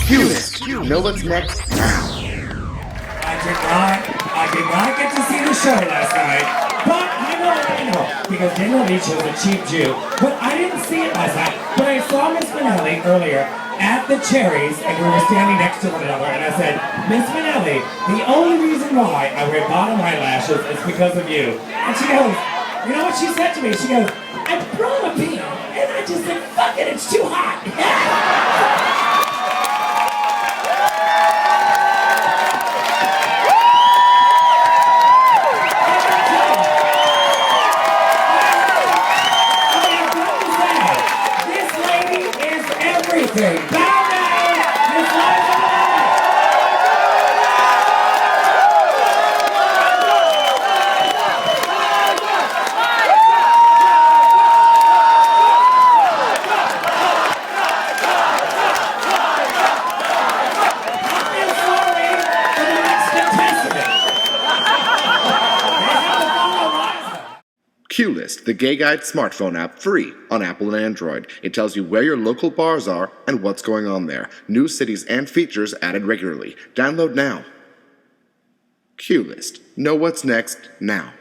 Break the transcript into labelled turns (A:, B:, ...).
A: Q-List. Know what's next now.
B: I did not get to see the show last night, but I know, because Minnelli chose a cheap Jew. But I didn't see it last night, but I saw Miss Minnelli earlier at the Cherries, and we were standing next to one another, and I said, Miss Minnelli, the only reason why I wear bottom eyelashes is because of you. And she goes, you know what she said to me? She goes, I brought a beer, and I just said, fuck it, it's too hot. Bow down, Miss Liza! I'm sorry for the next contestant. They have to follow Liza.
A: Q-List, the gay guide smartphone app, free on Apple and Android. It tells you where your local bars are and what's going on there. New cities and features added regularly. Download now. Q-List. Know what's next now.